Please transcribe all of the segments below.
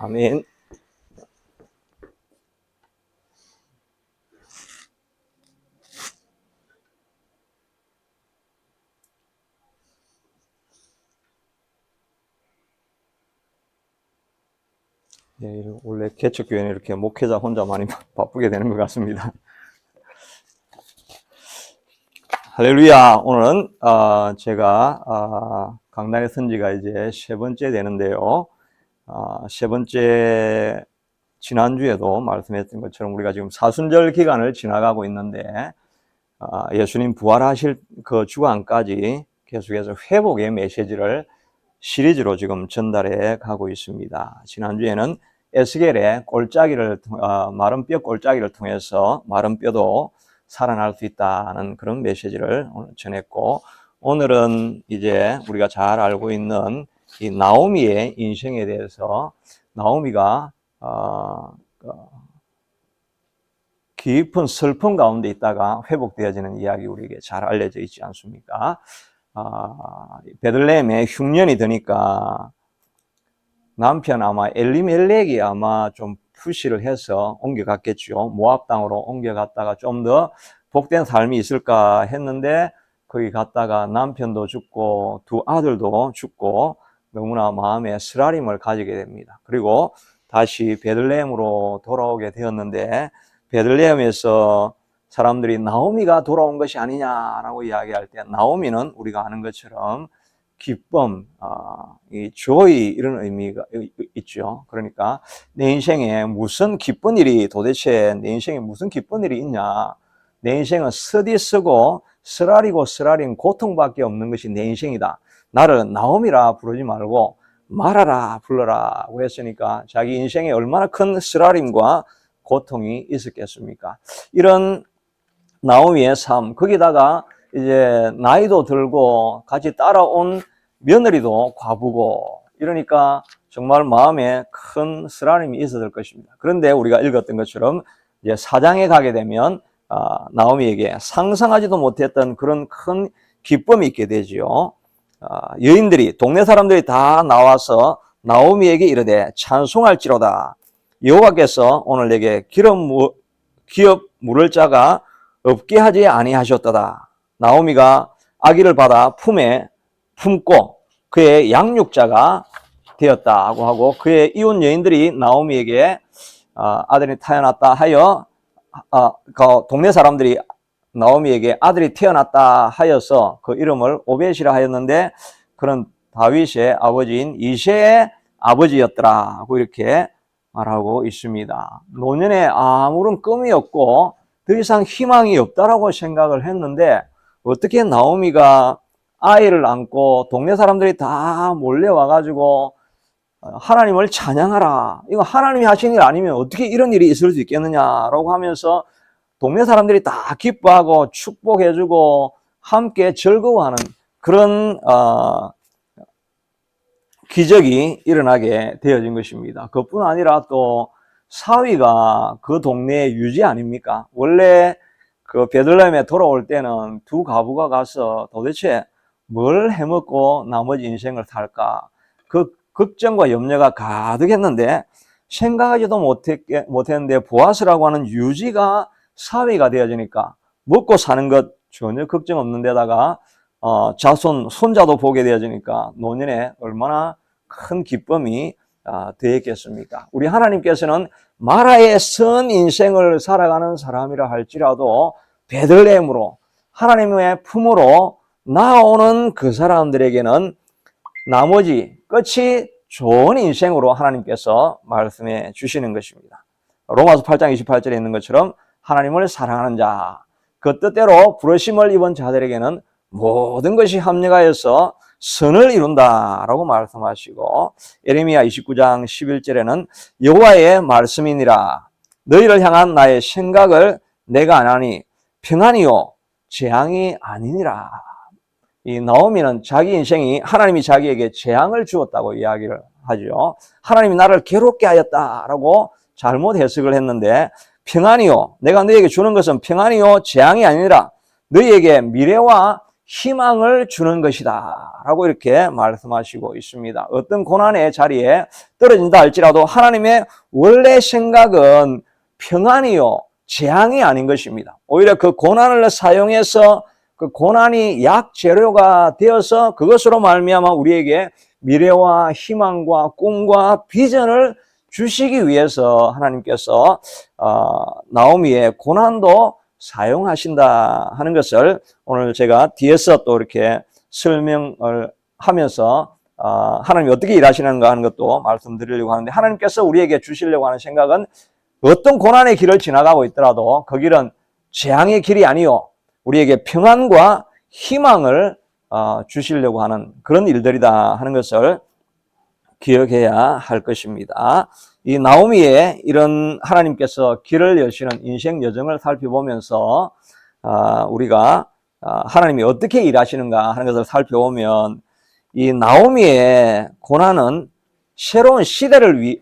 아멘. 예, 원래 개척교회는 이렇게 목회자 혼자 많이 바쁘게 되는 것 같습니다. 할렐루야. 오늘은 제가 강단의 선지가 이제 세 번째 되는데요. 세 번째, 지난주에도 말씀했던 것처럼 우리가 지금 사순절 기간을 지나가고 있는데 예수님 부활하실 그 주간까지 계속해서 회복의 메시지를 시리즈로 지금 전달해 가고 있습니다. 지난주에는 에스겔의 골짜기를, 마른 뼈 골짜기를 통해서 마른 뼈도 살아날 수 있다는 그런 메시지를 오늘 전했고, 오늘은 이제 우리가 잘 알고 있는 이 나오미의 인생에 대해서, 나오미가 깊은 슬픔 가운데 있다가 회복되어지는 이야기 우리에게 잘 알려져 있지 않습니까? 베들레헴에 흉년이 드니까 남편 아마 엘리멜렉이 아마 좀 푸시를 해서 옮겨갔겠죠. 모압 땅으로 옮겨갔다가 좀 더 복된 삶이 있을까 했는데 거기 갔다가 남편도 죽고 두 아들도 죽고 너무나 마음에 쓰라림을 가지게 됩니다. 그리고 다시 베들레헴으로 돌아오게 되었는데, 베들레헴에서 사람들이 나오미가 돌아온 것이 아니냐라고 이야기할 때, 나오미는 우리가 아는 것처럼 기쁨, 이 joy 이런 의미가 있죠. 그러니까 내 인생에 무슨 기쁜 일이, 도대체 내 인생에 무슨 기쁜 일이 있냐? 내 인생은 쓰디쓰고 쓰라리고 쓰라린 고통밖에 없는 것이 내 인생이다. 나를 나오미라 부르지 말고 마라라 불러라고 했으니까 자기 인생에 얼마나 큰 쓰라림과 고통이 있었겠습니까? 이런 나오미의 삶, 거기다가 이제 나이도 들고 같이 따라온 며느리도 과부고, 이러니까 정말 마음에 큰 쓰라림이 있었을 것입니다. 그런데 우리가 읽었던 것처럼 이제 4장에 가게 되면 나오미에게 상상하지도 못했던 그런 큰 기쁨이 있게 되지요. 여인들이, 동네 사람들이 다 나와서 나오미에게 이르되 찬송할지로다. 여호와께서 오늘 내게 기업 물을 자가 없게 하지 아니하셨도다. 나오미가 아기를 받아 품에 품고 그의 양육자가 되었다고 하고, 그의 이웃 여인들이 나오미에게 아들이 태어났다 하여, 그 동네 사람들이 나오미에게 아들이 태어났다 하여서 그 이름을 오벳이라 하였는데, 그런 다윗의 아버지인 이새의 아버지였더라고 이렇게 말하고 있습니다. 노년에 아무런 꿈이 없고 더 이상 희망이 없다라고 생각을 했는데, 어떻게 나오미가 아이를 안고 동네 사람들이 다 몰려와가지고 하나님을 찬양하라, 이거 하나님이 하신 일 아니면 어떻게 이런 일이 있을 수 있겠느냐라고 하면서 동네 사람들이 다 기뻐하고 축복해주고 함께 즐거워하는 그런 기적이 일어나게 되어진 것입니다. 그뿐 아니라 또 사위가 그 동네의 유지 아닙니까? 원래 그 베들레헴에 돌아올 때는 두 과부가 가서 도대체 뭘 해먹고 나머지 인생을 살까, 그 걱정과 염려가 가득했는데, 생각하지도 못했는데 보아스라고 하는 유지가 사위가 되어지니까 먹고 사는 것 전혀 걱정 없는 데다가 자손, 손자도 보게 되어지니까 노년에 얼마나 큰 기쁨이 되었겠습니까? 우리 하나님께서는 마라의 선 인생을 살아가는 사람이라 할지라도 베들레헴으로, 하나님의 품으로 나오는 그 사람들에게는 나머지 끝이 좋은 인생으로 하나님께서 말씀해 주시는 것입니다. 로마서 8장 28절에 있는 것처럼 하나님을 사랑하는 자, 그 뜻대로 부르심을 입은 자들에게는 모든 것이 합력하여서 선을 이룬다라고 말씀하시고, 예레미야 29장 11절에는 여호와의 말씀이니라, 너희를 향한 나의 생각을 내가 아나니 평안이요 재앙이 아니니라. 이 나오미는 자기 인생이 하나님이 자기에게 재앙을 주었다고 이야기를 하죠. 하나님이 나를 괴롭게 하였다라고 잘못 해석을 했는데, 평안이요, 내가 너희에게 주는 것은 평안이요 재앙이 아니라 너희에게 미래와 희망을 주는 것이다 라고 이렇게 말씀하시고 있습니다. 어떤 고난의 자리에 떨어진다 할지라도 하나님의 원래 생각은 평안이요 재앙이 아닌 것입니다. 오히려 그 고난을 사용해서 그 고난이 약재료가 되어서 그것으로 말미암아 우리에게 미래와 희망과 꿈과 비전을 주시기 위해서 하나님께서 나오미의 고난도 사용하신다 하는 것을 오늘 제가 뒤에서 또 이렇게 설명을 하면서 하나님이 어떻게 일하시는가 하는 것도 말씀드리려고 하는데, 하나님께서 우리에게 주시려고 하는 생각은 어떤 고난의 길을 지나가고 있더라도 그 길은 재앙의 길이 아니요 우리에게 평안과 희망을 주시려고 하는 그런 일들이다 하는 것을 기억해야 할 것입니다. 이 나오미의 이런 하나님께서 길을 여시는 인생 여정을 살펴보면서 우리가 하나님이 어떻게 일하시는가 하는 것을 살펴보면 이 나오미의 고난은 새로운 시대를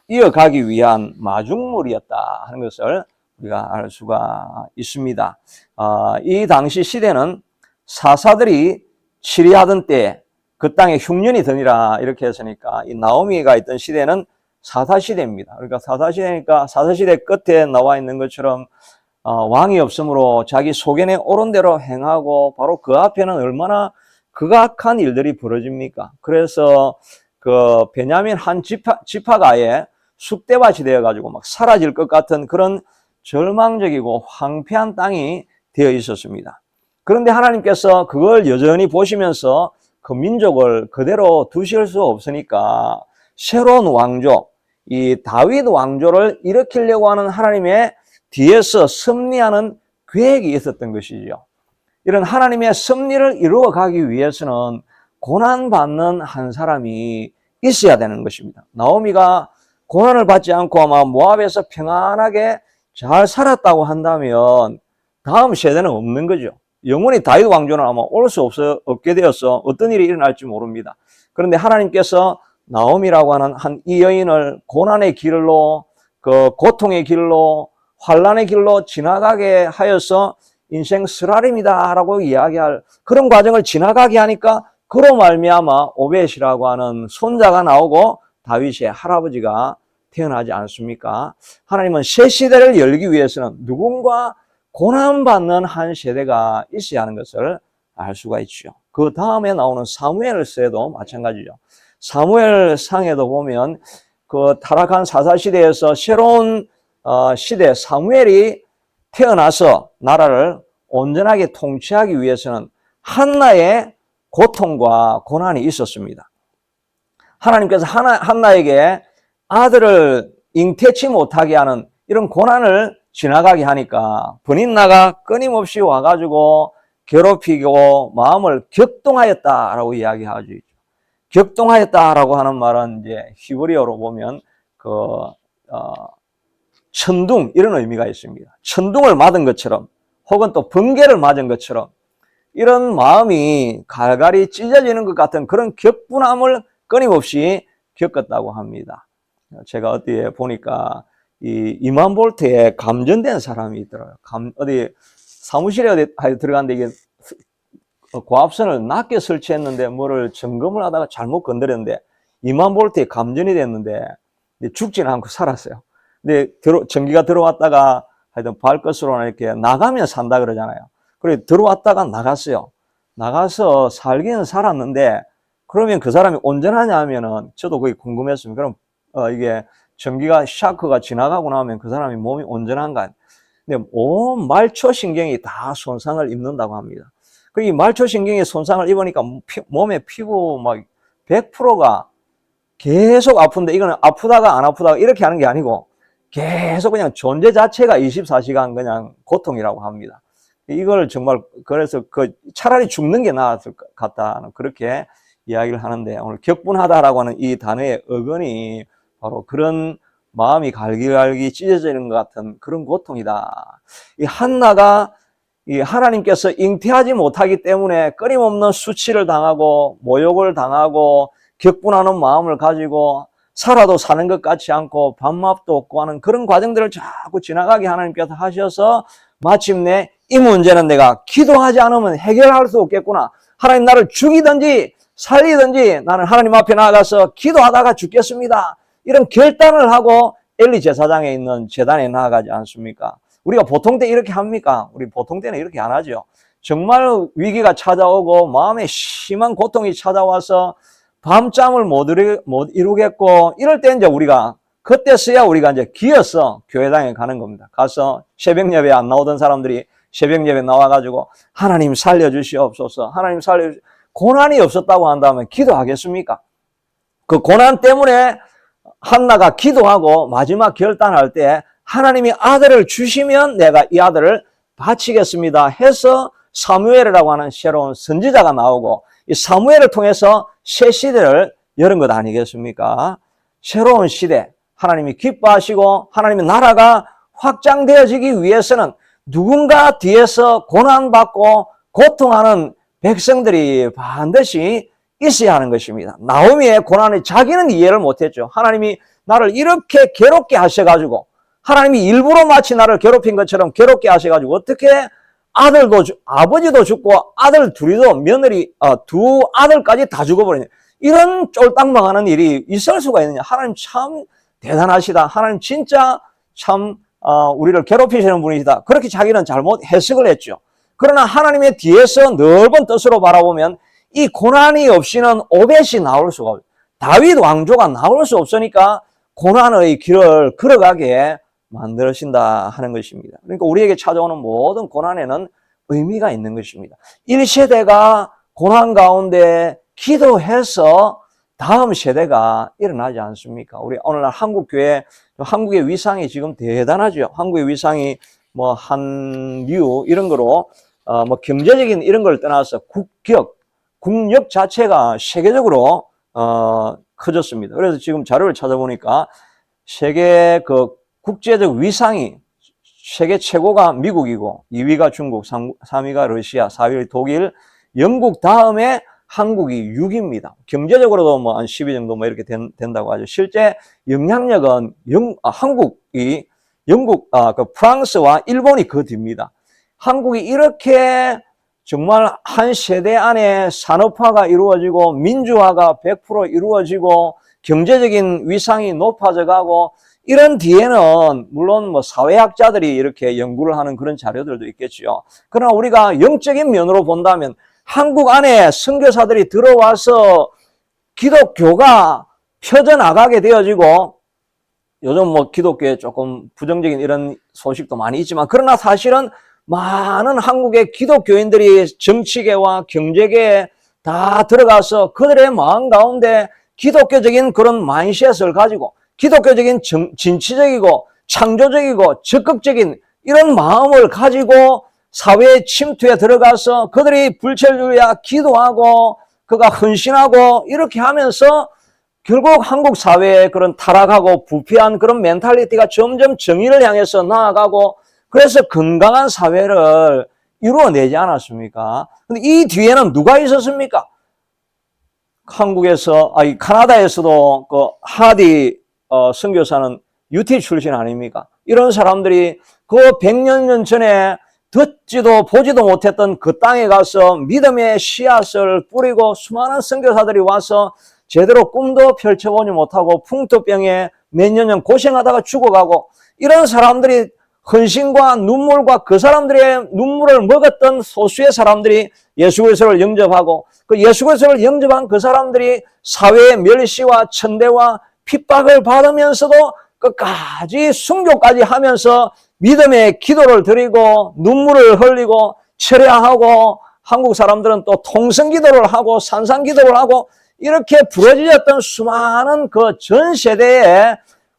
이어가기 위한 마중물이었다 하는 것을 우리가 알 수가 있습니다. 이 당시 시대는 사사들이 치리하던 때 그 땅에 흉년이 드니라 이렇게 했으니까 이 나오미가 있던 시대는 사사시대입니다. 그러니까 사사시대니까 사사시대 끝에 나와 있는 것처럼 왕이 없으므로 자기 소견에 옳은 대로 행하고 바로 그 앞에는 얼마나 극악한 일들이 벌어집니까? 그래서 그 베냐민 한 지파가 아예 쑥대밭이 되어가지고 막 사라질 것 같은 그런 절망적이고 황폐한 땅이 되어 있었습니다. 그런데 하나님께서 그걸 여전히 보시면서 그 민족을 그대로 두실 수 없으니까 새로운 왕조, 이 다윗 왕조를 일으키려고 하는 하나님의 뒤에서 섭리하는 계획이 있었던 것이죠. 이런 하나님의 섭리를 이루어 가기 위해서는 고난받는 한 사람이 있어야 되는 것입니다. 나오미가 고난을 받지 않고 아마 모압에서 평안하게 잘 살았다고 한다면 다음 세대는 없는 거죠. 영원히 다윗 왕조는 아마 올 수 없게 되어서 어떤 일이 일어날지 모릅니다. 그런데 하나님께서 나오미라고 하는 한 이 여인을 고난의 길로, 그 고통의 길로, 환난의 길로 지나가게 하여서 인생 쓰라림이다라고 이야기할 그런 과정을 지나가게 하니까 그로 말미암아 오벳이라고 하는 손자가 나오고 다윗의 할아버지가 태어나지 않습니까? 하나님은 새 시대를 열기 위해서는 누군가 고난받는 한 세대가 있어야 하는 것을 알 수가 있죠. 그 다음에 나오는 사무엘서에도 마찬가지죠. 사무엘상에도 보면 그 타락한 사사시대에서 새로운 시대 사무엘이 태어나서 나라를 온전하게 통치하기 위해서는 한나의 고통과 고난이 있었습니다. 하나님께서 한나에게 아들을 잉태치 못하게 하는 이런 고난을 지나가게 하니까 버닌나가 끊임없이 와가지고 괴롭히고 마음을 격동하였다라고 이야기하죠. 격동하였다라고 하는 말은 이제 히브리어로 보면 천둥 이런 의미가 있습니다. 천둥을 맞은 것처럼 혹은 또 번개를 맞은 것처럼 이런 마음이 갈갈이 찢어지는 것 같은 그런 격분함을 끊임없이 겪었다고 합니다. 제가 어디에 보니까 이 이만 볼트에 감전된 사람이 있더라고요. 어디 사무실에 들어갔는데 이게 고압선을 낮게 설치했는데 뭐를 점검을 하다가 잘못 건드렸는데 이만 볼트에 감전이 됐는데 죽지는 않고 살았어요. 근데 전기가 들어왔다가 하여튼 발끝으로 이렇게 나가면 산다 그러잖아요. 그래 들어왔다가 나갔어요. 나가서 살기는 살았는데 그러면 그 사람이 온전하냐 하면은 저도 그게 궁금했습니다. 그럼 이게 전기가 샤크가 지나가고 나면 그 사람이 몸이 온전한가? 근데 온 말초신경이 다 손상을 입는다고 합니다. 그 이 말초신경이 손상을 입으니까 몸에 피부 막 100%가 계속 아픈데 이거는 아프다가 안 아프다가 이렇게 하는 게 아니고 계속 그냥 존재 자체가 24시간 그냥 고통이라고 합니다. 이걸 정말 그래서 차라리 죽는 게 나았을 것 같다는 그렇게 이야기를 하는데 오늘 격분하다라고 하는 이 단어의 어근이 바로 그런 마음이 갈기갈기 찢어지는 것 같은 그런 고통이다. 이 한나가 이 하나님께서 잉태하지 못하기 때문에 끊임없는 수치를 당하고 모욕을 당하고 격분하는 마음을 가지고 살아도 사는 것 같지 않고 밥맛도 없고 하는 그런 과정들을 자꾸 지나가게 하나님께서 하셔서 마침내 이 문제는 내가 기도하지 않으면 해결할 수 없겠구나. 하나님 나를 죽이든지 살리든지 나는 하나님 앞에 나아가서 기도하다가 죽겠습니다. 이런 결단을 하고 엘리 제사장에 있는 제단에 나아가지 않습니까? 우리가 보통 때 이렇게 합니까? 우리 보통 때는 이렇게 안 하죠. 정말 위기가 찾아오고 마음에 심한 고통이 찾아와서 밤잠을 못 이루겠고 이럴 때 이제 우리가 그때서야 우리가 이제 기어서 교회당에 가는 겁니다. 가서 새벽 예배 안 나오던 사람들이 새벽 예배 나와가지고 하나님 살려주시옵소서. 하나님 살려주시옵소서. 고난이 없었다고 한다면 기도하겠습니까? 그 고난 때문에 한나가 기도하고 마지막 결단할 때 하나님이 아들을 주시면 내가 이 아들을 바치겠습니다 해서 사무엘이라고 하는 새로운 선지자가 나오고 이 사무엘을 통해서 새 시대를 여는 것 아니겠습니까? 새로운 시대, 하나님이 기뻐하시고 하나님의 나라가 확장되어지기 위해서는 누군가 뒤에서 고난받고 고통하는 백성들이 반드시 있어야 하는 것입니다. 나오미의 고난을 자기는 이해를 못했죠. 하나님이 나를 이렇게 괴롭게 하셔가지고 하나님이 일부러 마치 나를 괴롭힌 것처럼 괴롭게 하셔가지고 어떻게 아들도 아버지도 죽고 아들 둘이도 며느리 두 아들까지 다 죽어버리냐. 이런 쫄딱망하는 일이 있을 수가 있느냐. 하나님 참 대단하시다. 하나님 진짜 참 우리를 괴롭히시는 분이시다. 그렇게 자기는 잘못 해석을 했죠. 그러나 하나님의 뒤에서 넓은 뜻으로 바라보면 이 고난이 없이는 오벳이 나올 수가 없어요. 다윗 왕조가 나올 수 없으니까 고난의 길을 걸어가게 만드신다 하는 것입니다. 그러니까 우리에게 찾아오는 모든 고난에는 의미가 있는 것입니다. 1세대가 고난 가운데 기도해서 다음 세대가 일어나지 않습니까? 우리 오늘날 한국교회, 한국의 위상이 지금 대단하죠. 한국의 위상이 뭐 한류 이런 거로 뭐 경제적인 이런 걸 떠나서 국력 자체가 세계적으로 커졌습니다. 그래서 지금 자료를 찾아보니까 세계 그 국제적 위상이 세계 최고가 미국이고 2위가 중국, 3위가 러시아, 4위 독일, 영국 다음에 한국이 6위입니다. 경제적으로도 뭐 한 10위 정도 뭐 이렇게 된다고 하죠. 실제 영향력은 한국이 영국, 그 프랑스와 일본이 그 뒤입니다. 한국이 이렇게 정말 한 세대 안에 산업화가 이루어지고 민주화가 100% 이루어지고 경제적인 위상이 높아져 가고 이런 뒤에는 물론 뭐 사회학자들이 이렇게 연구를 하는 그런 자료들도 있겠죠. 그러나 우리가 영적인 면으로 본다면 한국 안에 선교사들이 들어와서 기독교가 펴져나가게 되어지고 요즘 뭐 기독교에 조금 부정적인 이런 소식도 많이 있지만 그러나 사실은 많은 한국의 기독교인들이 정치계와 경제계에 다 들어가서 그들의 마음 가운데 기독교적인 그런 마인드셋을 가지고 기독교적인 진취적이고 창조적이고 적극적인 이런 마음을 가지고 사회의 침투에 들어가서 그들이 불철주야 기도하고 그가 헌신하고 이렇게 하면서 결국 한국 사회의 그런 타락하고 부패한 그런 멘탈리티가 점점 정의를 향해서 나아가고 그래서 건강한 사회를 이루어내지 않았습니까? 근데 이 뒤에는 누가 있었습니까? 한국에서, 카나다에서도 그 하디 선교사는 UT 출신 아닙니까? 이런 사람들이 그 100년 전에 듣지도 보지도 못했던 그 땅에 가서 믿음의 씨앗을 뿌리고 수많은 선교사들이 와서 제대로 꿈도 펼쳐보지 못하고 풍토병에 몇 년 고생하다가 죽어가고 이런 사람들이 헌신과 눈물과 그 사람들의 눈물을 먹었던 소수의 사람들이 예수 그리스도를 영접하고 그 예수 그리스도를 영접한 그 사람들이 사회의 멸시와 천대와 핍박을 받으면서도 끝까지 순교까지 하면서 믿음의 기도를 드리고 눈물을 흘리고 철야하고 한국 사람들은 또 통성기도를 하고 산상기도를 하고 이렇게 부러지셨던 수많은 그 전 세대에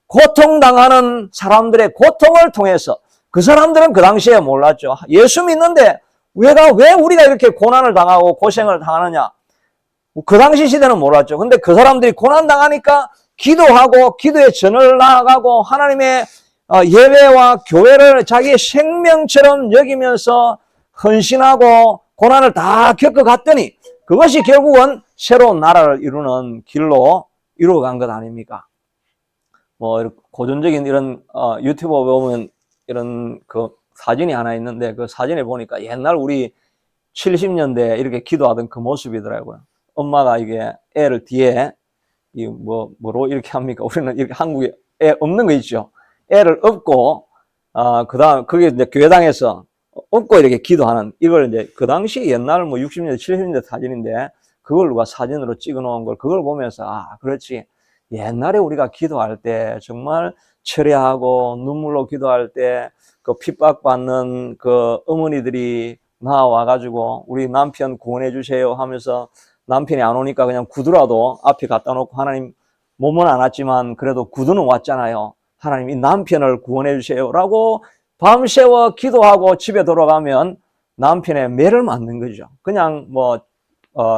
고통당하는 사람들의 고통을 통해서 그 사람들은 그 당시에 몰랐죠. 예수 믿는데 왜 우리가 이렇게 고난을 당하고 고생을 당하느냐. 그 당시 시대는 몰랐죠. 근데 그 사람들이 고난당하니까 기도하고 기도의 전을 나아가고 하나님의 예배와 교회를 자기의 생명처럼 여기면서 헌신하고 고난을 다 겪어갔더니 그것이 결국은 새로운 나라를 이루는 길로 이루어간 것 아닙니까? 뭐 고전적인 이런 유튜버 보면 이런 그 사진이 하나 있는데 그 사진에 보니까 옛날 우리 70년대 이렇게 기도하던 그 모습이더라고요. 엄마가 이게 애를 뒤에 뭐로 이렇게 합니까? 우리는 이렇게 한국에 애 없는 거 있죠. 애를 업고 그다음 그게 이제 교회당에서 업고 이렇게 기도하는 이걸 이제 그 당시 옛날 뭐 60년대 70년대 사진인데 그걸 누가 사진으로 찍어 놓은 걸 그걸 보면서 그렇지. 옛날에 우리가 기도할 때 정말 철회하고 눈물로 기도할 때 그 핍박받는 그 어머니들이 나와가지고 우리 남편 구원해 주세요 하면서 남편이 안 오니까 그냥 구두라도 앞에 갖다 놓고 하나님 몸은 안 왔지만 그래도 구두는 왔잖아요. 하나님 이 남편을 구원해 주세요라고 밤새워 기도하고 집에 돌아가면 남편의 매를 맞는 거죠. 그냥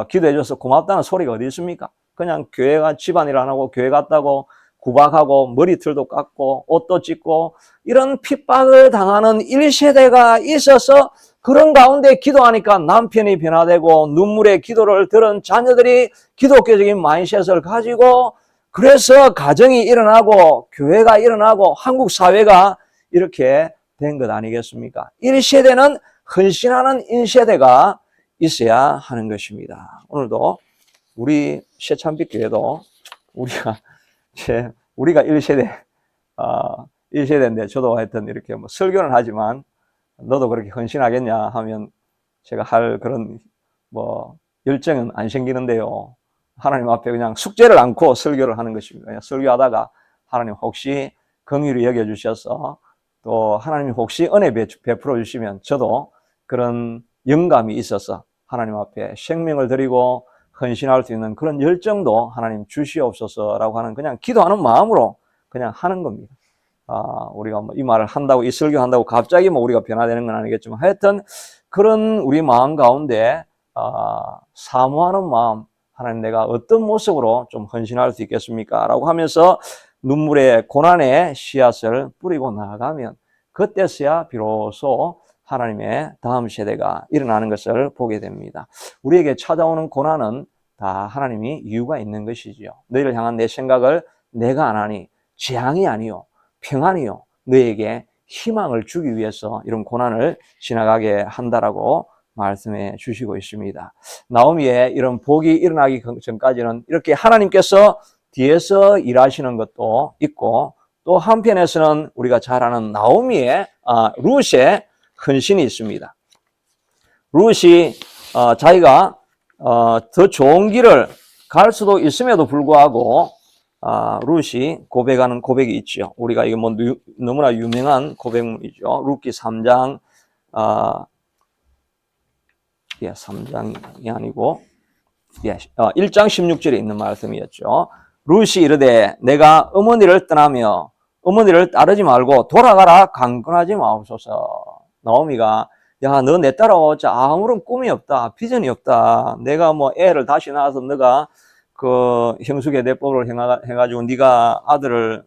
기도해줘서 고맙다는 소리가 어디 있습니까? 그냥 교회가 집안일 안 하고 교회 갔다고 구박하고 머리털도 깎고 옷도 찢고 이런 핍박을 당하는 1세대가 있어서 그런 가운데 기도하니까 남편이 변화되고 눈물의 기도를 들은 자녀들이 기독교적인 마인드셋을 가지고 그래서 가정이 일어나고 교회가 일어나고 한국 사회가 이렇게 된 것 아니겠습니까? 1세대는 헌신하는 1세대가 있어야 하는 것입니다. 오늘도 우리 새참빛 교회도 우리가 1세대, 1세대인데 저도 하여튼 이렇게 설교는 하지만 너도 그렇게 헌신하겠냐 하면 제가 할 그런 열정은 안 생기는데요. 하나님 앞에 그냥 숙제를 안고 설교를 하는 것입니다. 그냥 설교하다가 하나님 혹시 긍휼히 여겨주셔서 또 하나님이 혹시 은혜 베풀어 주시면 저도 그런 영감이 있어서 하나님 앞에 생명을 드리고 헌신할 수 있는 그런 열정도 하나님 주시옵소서라고 하는 그냥 기도하는 마음으로 그냥 하는 겁니다. 우리가 이 말을 한다고 이 설교 한다고 갑자기 우리가 변화되는 건 아니겠지만 하여튼 그런 우리 마음 가운데 사모하는 마음 하나님 내가 어떤 모습으로 좀 헌신할 수 있겠습니까? 라고 하면서 눈물의 고난의 씨앗을 뿌리고 나가면 그때서야 비로소 하나님의 다음 세대가 일어나는 것을 보게 됩니다. 우리에게 찾아오는 고난은 다 하나님이 이유가 있는 것이지요. 너희를 향한 내 생각을 내가 안 하니 재앙이 아니요 평안이요 너희에게 희망을 주기 위해서 이런 고난을 지나가게 한다라고 말씀해 주시고 있습니다. 나오미의 이런 복이 일어나기 전까지는 이렇게 하나님께서 뒤에서 일하시는 것도 있고 또 한편에서는 우리가 잘 아는 나오미의 룻의 헌신이 있습니다. 룻이 자기가 더 좋은 길을 갈 수도 있음에도 불구하고 룻이 고백하는 고백이 있죠. 우리가 이게 너무나 유명한 고백이죠. 룻기 3장 3장이 아니고 1장 16절에 있는 말씀이었죠. 룻이 이르되 내가 어머니를 떠나며 어머니를 따르지 말고 돌아가라 강권하지 마옵소서. 나오미가 야 너 내 따라오자 아무런 꿈이 없다 비전이 없다 내가 애를 다시 낳아서 너가 그 형수계대법을 해가지고 네가 아들을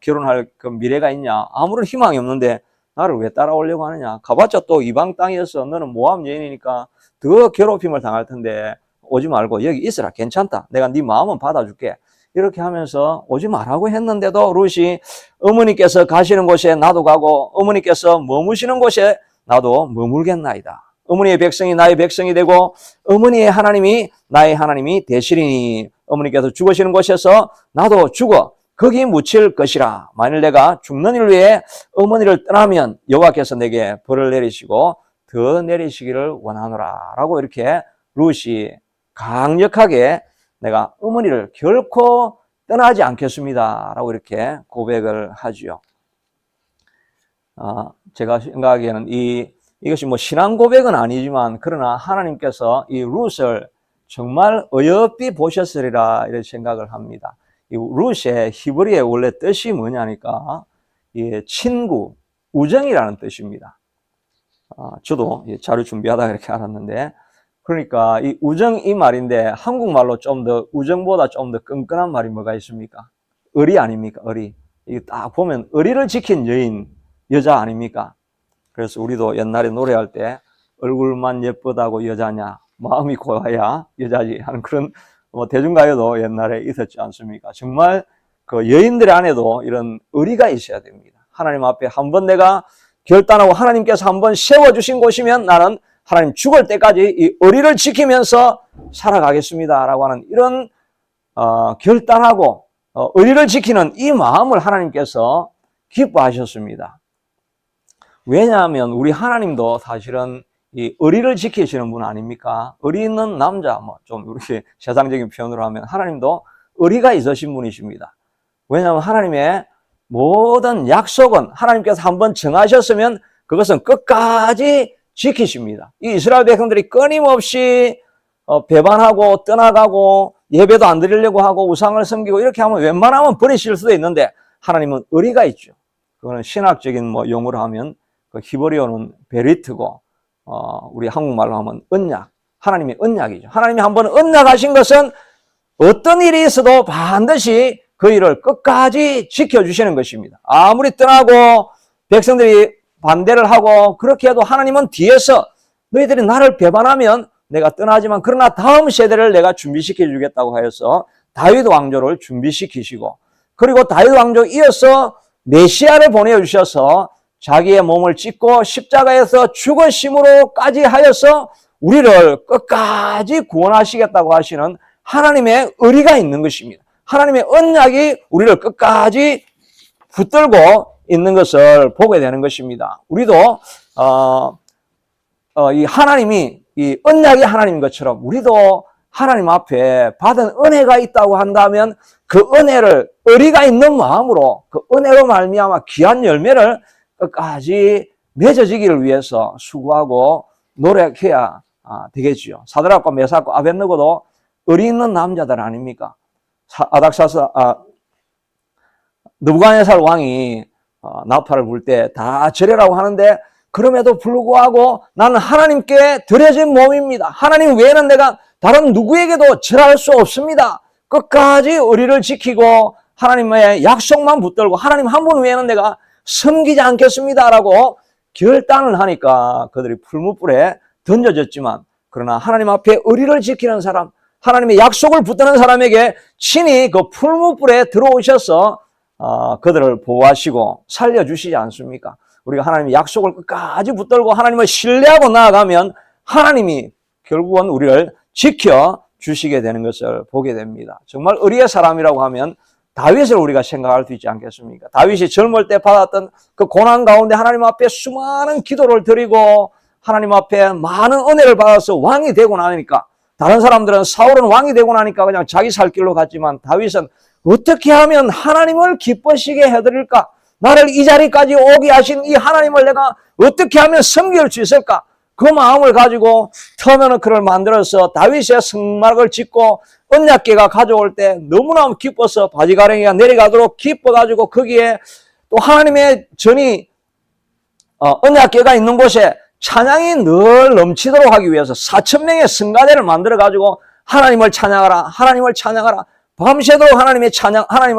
결혼할 그 미래가 있냐 아무런 희망이 없는데 나를 왜 따라오려고 하느냐 가봤자 또 이방 땅이어서 너는 모함 여인이니까 더 괴롭힘을 당할 텐데 오지 말고 여기 있으라 괜찮다 내가 네 마음은 받아줄게 이렇게 하면서 오지 말라고 했는데도 룻이 어머니께서 가시는 곳에 나도 가고 어머니께서 머무시는 곳에 나도 머물겠나이다. 어머니의 백성이 나의 백성이 되고 어머니의 하나님이 나의 하나님이 되시리니 어머니께서 죽으시는 곳에서 나도 죽어 거기 묻힐 것이라. 만일 내가 죽는 일 위해 어머니를 떠나면 여호와께서 내게 벌을 내리시고 더 내리시기를 원하노라 라고 이렇게 룻이 강력하게 내가 어머니를 결코 떠나지 않겠습니다 라고 이렇게 고백을 하지요. 제가 생각하기에는 이것이 신앙 고백은 아니지만 그러나 하나님께서 이 룻을 정말 어여삐 보셨으리라 이런 생각을 합니다. 이 룻의 히브리의 원래 뜻이 뭐냐니까 친구, 우정이라는 뜻입니다. 저도 자료 준비하다가 이렇게 알았는데 그러니까 이 우정 이 말인데 한국말로 좀 더 우정보다 좀 더 끈끈한 말이 뭐가 있습니까? 의리 아닙니까? 의리. 이게 딱 보면 의리를 지킨 여자 아닙니까? 그래서 우리도 옛날에 노래할 때 얼굴만 예쁘다고 여자냐 마음이 고와야 여자지 하는 그런 대중가요도 옛날에 있었지 않습니까? 정말 그 여인들 안에도 이런 의리가 있어야 됩니다. 하나님 앞에 한번 내가 결단하고 하나님께서 한번 세워주신 곳이면 나는 하나님 죽을 때까지 이 의리를 지키면서 살아가겠습니다 라고 하는 이런 결단하고 의리를 지키는 이 마음을 하나님께서 기뻐하셨습니다. 왜냐하면 우리 하나님도 사실은 이 의리를 지키시는 분 아닙니까? 의리 있는 남자, 좀 이렇게 세상적인 표현으로 하면 하나님도 의리가 있으신 분이십니다. 왜냐하면 하나님의 모든 약속은 하나님께서 한번 정하셨으면 그것은 끝까지 지키십니다. 이 이스라엘 백성들이 끊임없이 배반하고 떠나가고 예배도 안 드리려고 하고 우상을 섬기고 이렇게 하면 웬만하면 버리실 수도 있는데 하나님은 의리가 있죠. 그거는 신학적인 용어로 하면 그 히브리어는 베리트고 우리 한국말로 하면 언약. 하나님의 언약이죠. 하나님이 한번 언약하신 것은 어떤 일이 있어도 반드시 그 일을 끝까지 지켜주시는 것입니다. 아무리 떠나고 백성들이 반대를 하고 그렇게 해도 하나님은 뒤에서 너희들이 나를 배반하면 내가 떠나지만 그러나 다음 세대를 내가 준비시켜 주겠다고 하여서 다윗 왕조를 준비시키시고 그리고 다윗 왕조 이어서 메시아를 보내주셔서 자기의 몸을 찢고 십자가에서 죽으심으로까지 하여서 우리를 끝까지 구원하시겠다고 하시는 하나님의 의리가 있는 것입니다. 하나님의 언약이 우리를 끝까지 붙들고 있는 것을 보게 되는 것입니다. 우리도 이 하나님이 이 언약이 하나님인 것처럼 우리도 하나님 앞에 받은 은혜가 있다고 한다면 그 은혜를 의리가 있는 마음으로 그 은혜로 말미암아 귀한 열매를 끝까지 맺어지기를 위해서 수고하고 노력해야 되겠지요. 사드락과 메삭과 아벳느고도 의리 있는 남자들 아닙니까? 느부갓네살 왕이 나팔을 불 때 다 절해라고 하는데 그럼에도 불구하고 나는 하나님께 드려진 몸입니다. 하나님 외에는 내가 다른 누구에게도 절할 수 없습니다. 끝까지 의리를 지키고 하나님의 약속만 붙들고 하나님 한 분 외에는 내가 섬기지 않겠습니다라고 결단을 하니까 그들이 풀무불에 던져졌지만 그러나 하나님 앞에 의리를 지키는 사람, 하나님의 약속을 붙드는 사람에게 친히 그 풀무불에 들어오셔서 그들을 보호하시고 살려주시지 않습니까? 우리가 하나님의 약속을 끝까지 붙들고 하나님을 신뢰하고 나아가면 하나님이 결국은 우리를 지켜주시게 되는 것을 보게 됩니다. 정말 의리의 사람이라고 하면 다윗을 우리가 생각할 수 있지 않겠습니까? 다윗이 젊을 때 받았던 그 고난 가운데 하나님 앞에 수많은 기도를 드리고 하나님 앞에 많은 은혜를 받아서 왕이 되고 나니까 다른 사람들은 사울은 왕이 되고 나니까 그냥 자기 살 길로 갔지만 다윗은 어떻게 하면 하나님을 기쁘시게 해드릴까? 나를 이 자리까지 오게 하신 이 하나님을 내가 어떻게 하면 섬길 수 있을까? 그 마음을 가지고 터너너크를 만들어서 다윗의 성막을 짓고 언약궤가 가져올 때 너무나 기뻐서 바지가랭이가 내려가도록 기뻐가지고 거기에 또 하나님의 전이 언약궤가 있는 곳에 찬양이 늘 넘치도록 하기 위해서 4,000명의 성가대를 만들어가지고 하나님을 찬양하라, 하나님을 찬양하라, 밤새도록 하나님을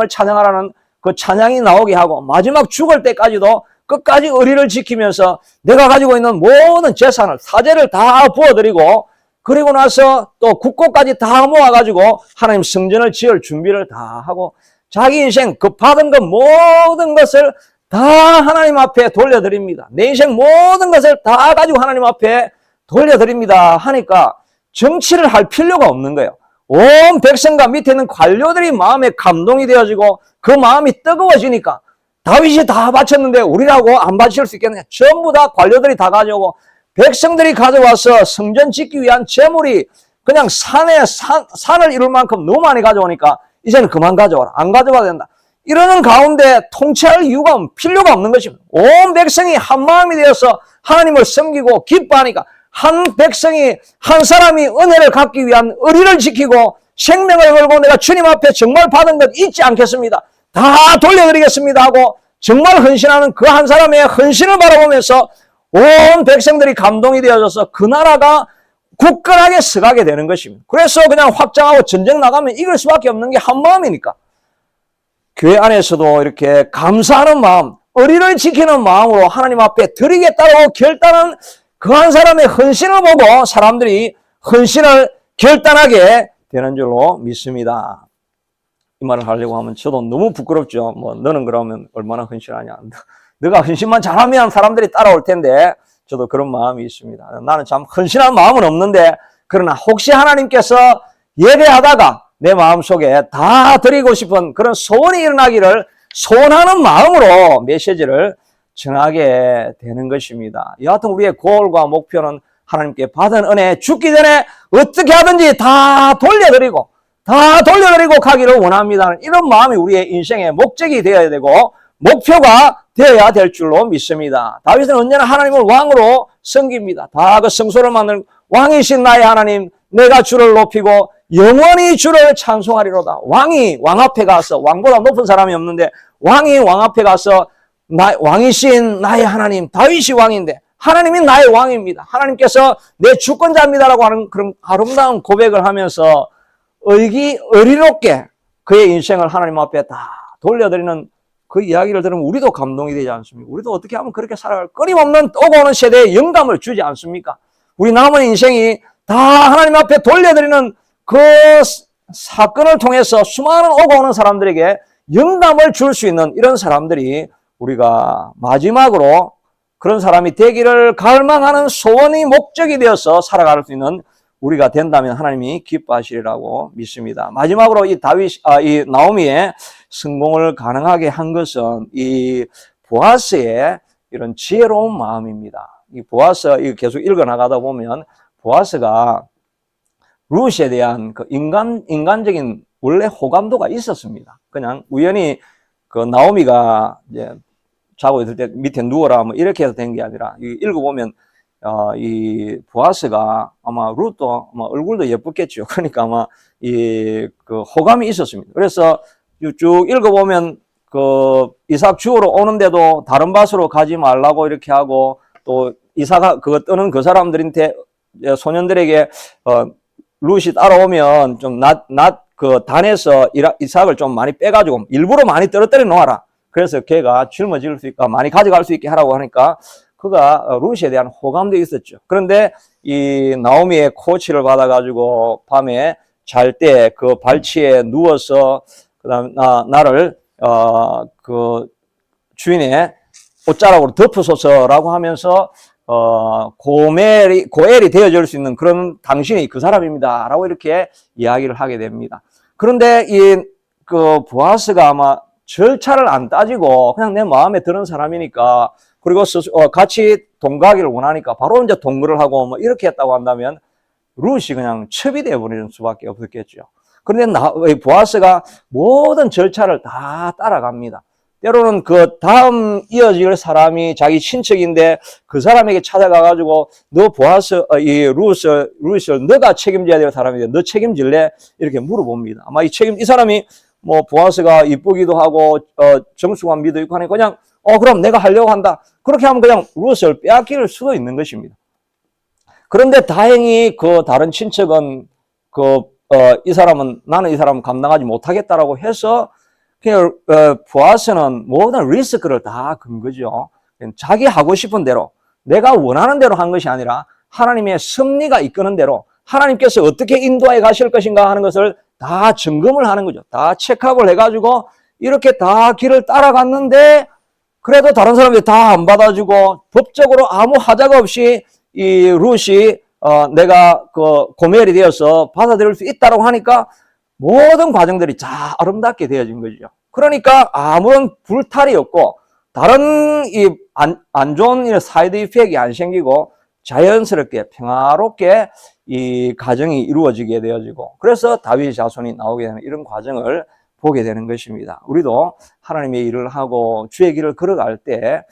찬양하라는 그 찬양이 나오게 하고 마지막 죽을 때까지도 끝까지 의리를 지키면서 내가 가지고 있는 모든 재산을 사제를 다 부어드리고 그리고 나서 또 국고까지 다 모아가지고 하나님 성전을 지을 준비를 다 하고 자기 인생 그 받은 것 모든 것을 다 하나님 앞에 돌려드립니다. 내 인생 모든 것을 다 가지고 하나님 앞에 돌려드립니다 하니까 정치를 할 필요가 없는 거예요. 온 백성과 밑에 있는 관료들이 마음에 감동이 되어지고 그 마음이 뜨거워지니까 다윗이 다 바쳤는데 우리라고 안 바칠 수 있겠느냐. 전부 다 관료들이 다 가져오고 백성들이 가져와서 성전 짓기 위한 재물이 그냥 산을 이룰 만큼 너무 많이 가져오니까 이제는 그만 가져와라. 안 가져와야 된다. 이러는 가운데 통치할 이유가 필요가 없는 것입니다. 온 백성이 한 마음이 되어서 하나님을 섬기고 기뻐하니까 한 백성이 한 사람이 은혜를 갖기 위한 의리를 지키고 생명을 걸고 내가 주님 앞에 정말 받은 것 잊지 않겠습니다. 다 돌려드리겠습니다 하고 정말 헌신하는 그 한 사람의 헌신을 바라보면서 온 백성들이 감동이 되어져서 그 나라가 굳건하게 서가게 되는 것입니다. 그래서 그냥 확장하고 전쟁 나가면 이길 수밖에 없는 게 한 마음이니까. 교회 안에서도 이렇게 감사하는 마음, 의리를 지키는 마음으로 하나님 앞에 드리겠다고 결단한 그 한 사람의 헌신을 보고 사람들이 헌신을 결단하게 되는 줄로 믿습니다. 이 말을 하려고 하면 저도 너무 부끄럽죠. 너는 그러면 얼마나 헌신하냐. 너가 헌신만 잘하면 사람들이 따라올 텐데 저도 그런 마음이 있습니다. 나는 참 헌신한 마음은 없는데 그러나 혹시 하나님께서 예배하다가 내 마음속에 다 드리고 싶은 그런 소원이 일어나기를 소원하는 마음으로 메시지를 전하게 되는 것입니다. 여하튼 우리의 고울과 목표는 하나님께 받은 은혜 죽기 전에 어떻게 하든지 다 돌려드리고 가기를 원합니다. 이런 마음이 우리의 인생의 목적이 되어야 되고 목표가 되어야 될 줄로 믿습니다. 다윗은 언제나 하나님을 왕으로 섬깁니다. 다 그 성소를 만든 왕이신 나의 하나님, 내가 주를 높이고 영원히 주를 찬송하리로다. 왕이 왕 앞에 가서, 왕보다 높은 사람이 없는데 왕이 왕 앞에 가서 왕이신 나의 하나님, 다윗이 왕인데 하나님이 나의 왕입니다. 하나님께서 내 주권자입니다라고 하는 그런 아름다운 고백을 하면서 의리롭게 그의 인생을 하나님 앞에 다 돌려드리는 그 이야기를 들으면 우리도 감동이 되지 않습니까? 우리도 어떻게 하면 그렇게 살아갈 끊임없는 오고 오는 세대에 영감을 주지 않습니까? 우리 남은 인생이 다 하나님 앞에 돌려드리는 그 사건을 통해서 수많은 오고 오는 사람들에게 영감을 줄 수 있는 이런 사람들이 우리가 마지막으로 그런 사람이 되기를 갈망하는 소원이 목적이 되어서 살아갈 수 있는 우리가 된다면 하나님이 기뻐하시리라고 믿습니다. 마지막으로 이 나오미의 성공을 가능하게 한 것은 이 보아스의 이런 지혜로운 마음입니다. 이 보아스 계속 읽어 나가다 보면 보아스가 룻에 대한 그 인간적인 원래 호감도가 있었습니다. 그냥 우연히 그 나오미가 이제 자고 있을 때 밑에 누워라 뭐 이렇게 해서 된 게 아니라 읽어보면 이 보아스가 아마 룻도 아마 얼굴도 예쁘겠죠. 그러니까 아마 그 호감이 있었습니다. 그래서 쭉 읽어보면 그 이삭 주우러 오는데도 다른 밭으로 가지 말라고 이렇게 하고 또 이삭 그거 뜨는 그 사람들한테 소년들에게 룻이 따라오면 좀 그 단에서 이삭을 좀 많이 빼가지고 일부러 많이 떨어뜨려 놓아라. 그래서 걔가 짊어질 수 있게 많이 가져갈 수 있게 하라고 하니까 그가 룻에 대한 호감도 있었죠. 그런데 이 나오미의 코치를 받아가지고 밤에 잘 때 그 발치에 누워서 그다음 나를 그 주인의 옷자락으로 덮으소서라고 하면서 고엘이 되어줄 수 있는 그런 당신이 그 사람입니다라고 이렇게 이야기를 하게 됩니다. 그런데 그 보아스가 아마 절차를 안 따지고 그냥 내 마음에 드는 사람이니까 그리고 같이 동거하기를 원하니까 바로 이제 동거를 하고 뭐 이렇게 했다고 한다면 룻이 그냥 첩이 되어버리는 수밖에 없었겠죠. 그런데 보아스가 모든 절차를 다 따라갑니다. 때로는 그 다음 이어질 사람이 자기 친척인데 그 사람에게 찾아가가지고 너 보아스, 룻을 너가 책임져야 될 사람인데 너 책임질래? 이렇게 물어봅니다. 아마 이 사람이 뭐 보아스가 이쁘기도 하고 정숙한 미도 있고 하니까 그냥 그럼 내가 하려고 한다. 그렇게 하면 그냥 룻을 빼앗길 수도 있는 것입니다. 그런데 다행히 그 다른 친척은 이 사람은 나는 이 사람 감당하지 못하겠다라고 해서 그냥 보아스는 모든 리스크를 다 건 거죠. 자기 하고 싶은 대로 내가 원하는 대로 한 것이 아니라 하나님의 섭리가 이끄는 대로 하나님께서 어떻게 인도해 가실 것인가 하는 것을 다 점검을 하는 거죠. 다 체크업을 해가지고 이렇게 다 길을 따라갔는데 그래도 다른 사람들이 다 안 받아주고 법적으로 아무 하자가 없이 이 룻이 내가 그 고멜이 되어서 받아들일 수 있다고 하니까 모든 과정들이 다 아름답게 되어진 거죠. 그러니까 아무런 불탈이 없고 다른 안 좋은 사이드 이펙이 안 생기고 자연스럽게 평화롭게 이 가정이 이루어지게 되어지고 그래서 다윗의 자손이 나오게 되는 이런 과정을 보게 되는 것입니다. 우리도 하나님의 일을 하고 주의 길을 걸어갈 때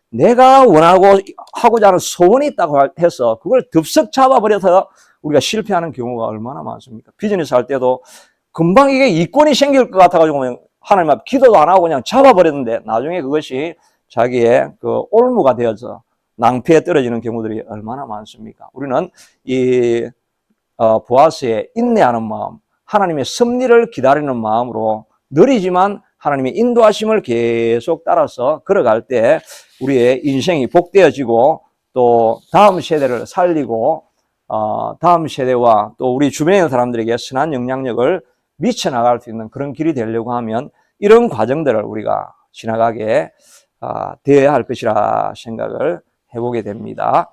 내가 원하고 하고자 하는 소원이 있다고 해서 그걸 덥석 잡아버려서 우리가 실패하는 경우가 얼마나 많습니까? 비즈니스 할 때도 금방 이게 이권이 생길 것 같아가지고 하나님 앞에 기도도 안 하고 그냥 잡아버렸는데 나중에 그것이 자기의 그 올무가 되어서 낭패에 떨어지는 경우들이 얼마나 많습니까? 우리는 이 보아스의 인내하는 마음, 하나님의 섭리를 기다리는 마음으로 느리지만 하나님의 인도하심을 계속 따라서 걸어갈 때 우리의 인생이 복되어지고 또 다음 세대를 살리고 다음 세대와 또 우리 주변에 있는 사람들에게 선한 영향력을 미쳐나갈 수 있는 그런 길이 되려고 하면 이런 과정들을 우리가 지나가게 되어야 할 것이라 생각을 해보게 됩니다.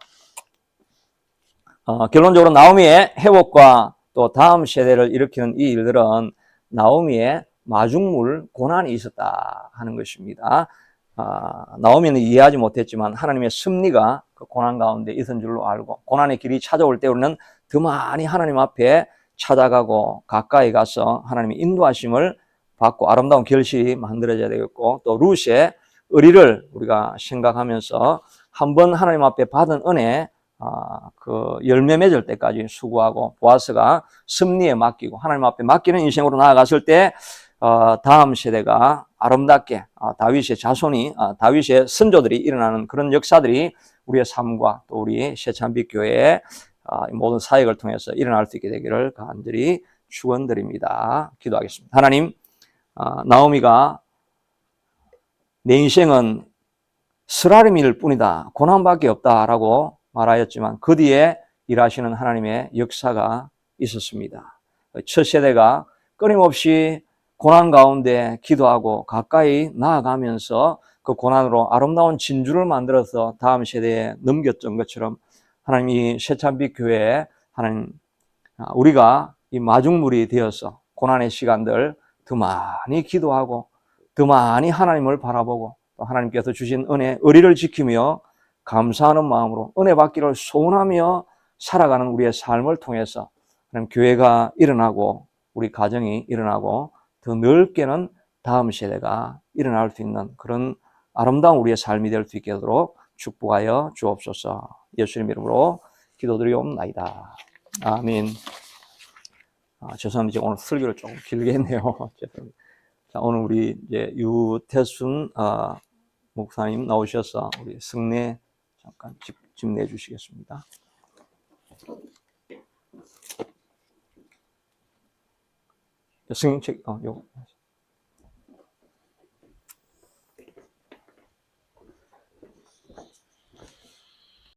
결론적으로 나오미의 회복과 또 다음 세대를 일으키는 이 일들은 나오미의 마중물 고난이 있었다 하는 것입니다. 나오미는 이해하지 못했지만 하나님의 섭리가 그 고난 가운데 있은 줄로 알고, 고난의 길이 찾아올 때 우리는 더 많이 하나님 앞에 찾아가고 가까이 가서 하나님의 인도하심을 받고 아름다운 결실이 만들어져야 되겠고, 또 룻의 의리를 우리가 생각하면서 한번 하나님 앞에 받은 은혜 그 열매 맺을 때까지 수고하고, 보아스가 섭리에 맡기고 하나님 앞에 맡기는 인생으로 나아갔을 때 다음 세대가 아름답게 다윗의 자손이 다윗의 선조들이 일어나는 그런 역사들이 우리의 삶과 또 우리 새찬빛 교회의 모든 사역을 통해서 일어날 수 있게 되기를 간절히 축원드립니다. 기도하겠습니다. 하나님, 나오미가 내 인생은 쓰라림일 뿐이다, 고난밖에 없다라고 말하였지만 그 뒤에 일하시는 하나님의 역사가 있었습니다. 첫 세대가 끊임없이 고난 가운데 기도하고 가까이 나아가면서 그 고난으로 아름다운 진주를 만들어서 다음 세대에 넘겼던 것처럼, 하나님 이 새찬빛 교회에 하나님 우리가 이 마중물이 되어서 고난의 시간들 더 많이 기도하고 더 많이 하나님을 바라보고 또 하나님께서 주신 은혜, 의리를 지키며 감사하는 마음으로 은혜 받기를 소원하며 살아가는 우리의 삶을 통해서 하나님 교회가 일어나고 우리 가정이 일어나고 더 넓게는 다음 세대가 일어날 수 있는 그런 아름다운 우리의 삶이 될 수 있게 하도록 축복하여 주옵소서. 예수님 이름으로 기도드리옵나이다. 아멘. 죄송합니다. 오늘 설교를 좀 길게 했네요. 죄송합니다. 자, 오늘 우리 이제 유태순 목사님 나오셔서 우리 승례 잠깐 집내 주시겠습니다. 승책 요거.